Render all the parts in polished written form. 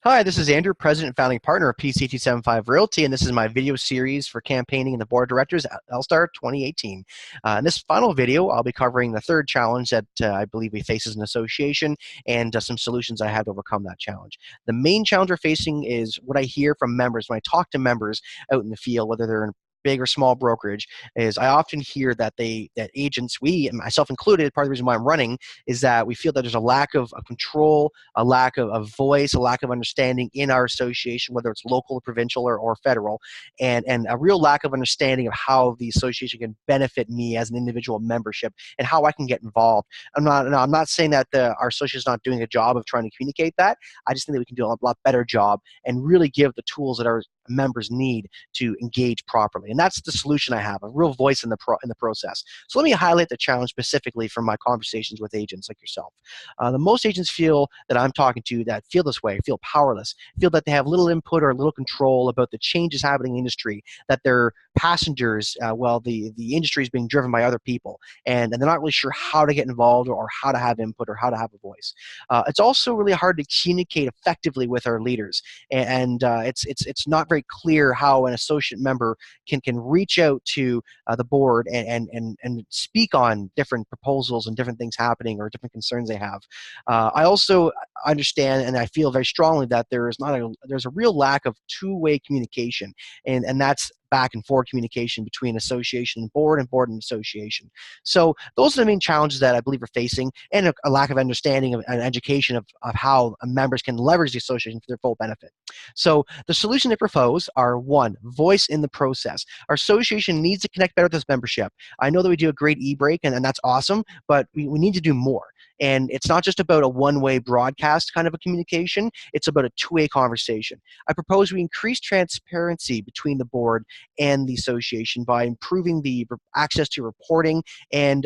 Hi, this is Andrew, President and Founding Partner of PC275 Realty, and this is my video series for campaigning in the Board of Directors at LSTAR 2018. In this final video, I'll be covering the third challenge that I believe we face as an association and some solutions I had to overcome that challenge. The main challenge we're facing is what I hear from members when I talk to members out in the field, whether they're in big or small brokerage, is I often hear that agents, we, and myself included, part of the reason why I'm running, is that we feel that there's a lack of control, a lack of voice, a lack of understanding in our association, whether it's local, provincial, or federal, and a real lack of understanding of how the association can benefit me as an individual membership and how I can get involved. I'm not saying that our association is not doing a job of trying to communicate that. I just think that we can do a lot better job and really give the tools that our members need to engage properly. And that's the solution I have, a real voice in the process. So let me highlight the challenge specifically from my conversations with agents like yourself. The most agents feel that I'm talking to that feel this way, feel powerless, feel that they have little input or little control about the changes happening in the industry, that they're passengers, the industry is being driven by other people, and they're not really sure how to get involved or how to have input or how to have a voice. It's also really hard to communicate effectively with our leaders, and it's not very clear how an associate member can reach out to the board and speak on different proposals and different things happening or different concerns they have. I also understand and I feel very strongly that there's a real lack of two-way communication, and that's back and forth communication between association and board and association. So those are the main challenges that I believe we're facing, and a lack of understanding and education of how members can leverage the association for their full benefit. So the solution they propose are: one, voice in the process. Our association needs to connect better with this membership. I know that we do a great e-break, and that's awesome, but we need to do more. And it's not just about a one-way broadcast kind of a communication, it's about a two-way conversation. I propose we increase transparency between the board and the association by improving the access to reporting and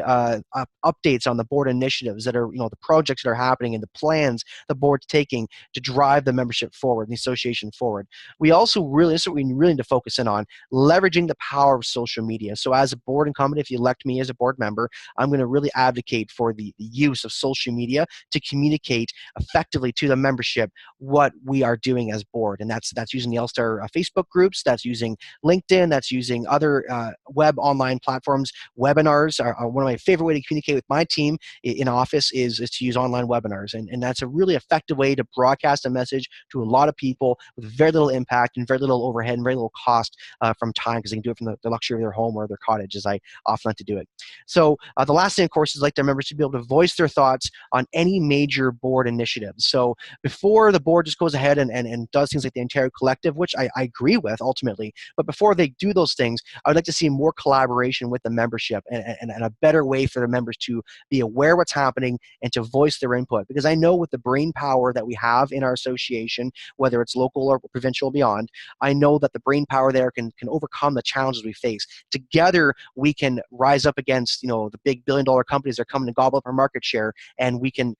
updates on the board initiatives that are, the projects that are happening and the plans the board's taking to drive the membership forward and the association forward. We also this is what we really need to focus in on, leveraging the power of social media. So as a board incumbent, if you elect me as a board member, I'm going to really advocate for the use of social media to communicate effectively to the membership what we are doing as board. And that's using the LSTAR Facebook groups, that's using LinkedIn, that's using other web online platforms. Webinars are one of my favorite ways to communicate with my team in office is to use online webinars. And that's a really effective way to broadcast a message to a lot of people with very little impact and very little overhead and very little cost from time, because they can do it from the luxury of their home or their cottage, as I often like to do it. So the last thing, of course, is like their members to be able to voice their thoughts on any major board initiatives. So before the board just goes ahead and does things like the Ontario Collective, which I agree with ultimately, but before they do those things, I would like to see more collaboration with the membership and a better way for the members to be aware of what's happening and to voice their input. Because I know with the brain power that we have in our association, whether it's local or provincial or beyond, I know that the brain power there can overcome the challenges we face. Together, we can rise up against the big billion-dollar companies that are coming to gobble up our market share, and we can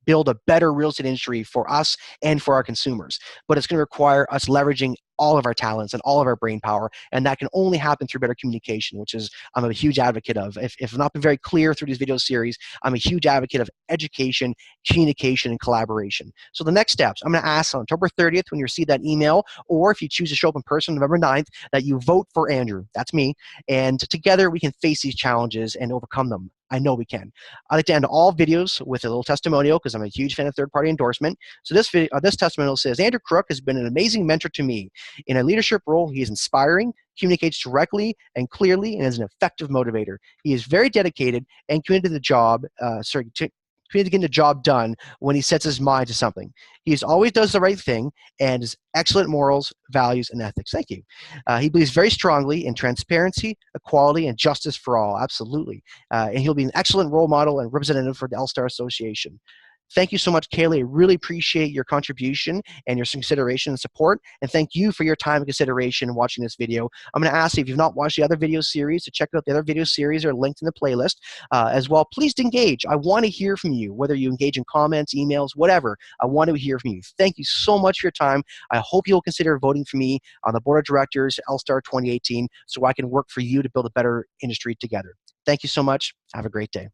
build a better real estate industry for us and for our consumers. But it's going to require us leveraging all of our talents and all of our brain power, and that can only happen through better communication, which is I'm a huge advocate of. If I've not been very clear through these video series, I'm a huge advocate of education, communication, and collaboration. So the next steps, I'm going to ask on October 30th when you receive that email, or if you choose to show up in person November 9th, that you vote for Andrew. That's me. And together we can face these challenges and overcome them. I know we can. I like to end all videos with a little testimonial because I'm a huge fan of third-party endorsement. So this testimonial says, Andrew Crook has been an amazing mentor to me. In a leadership role, he is inspiring, communicates directly and clearly, and is an effective motivator. He is very dedicated and committed to the job, committed to getting the job done when he sets his mind to something. He always does the right thing and has excellent morals, values, and ethics. Thank you. He believes very strongly in transparency, equality, and justice for all. Absolutely. And he'll be an excellent role model and representative for the LSTAR Association. Thank you so much, Caley. I really appreciate your contribution and your consideration and support. And thank you for your time and consideration in watching this video. I'm going to ask you, if you've not watched the other video series, to check out the other video series are linked in the playlist as well. Please engage. I want to hear from you, whether you engage in comments, emails, whatever. I want to hear from you. Thank you so much for your time. I hope you'll consider voting for me on the Board of Directors, LSTAR 2018, so I can work for you to build a better industry together. Thank you so much. Have a great day.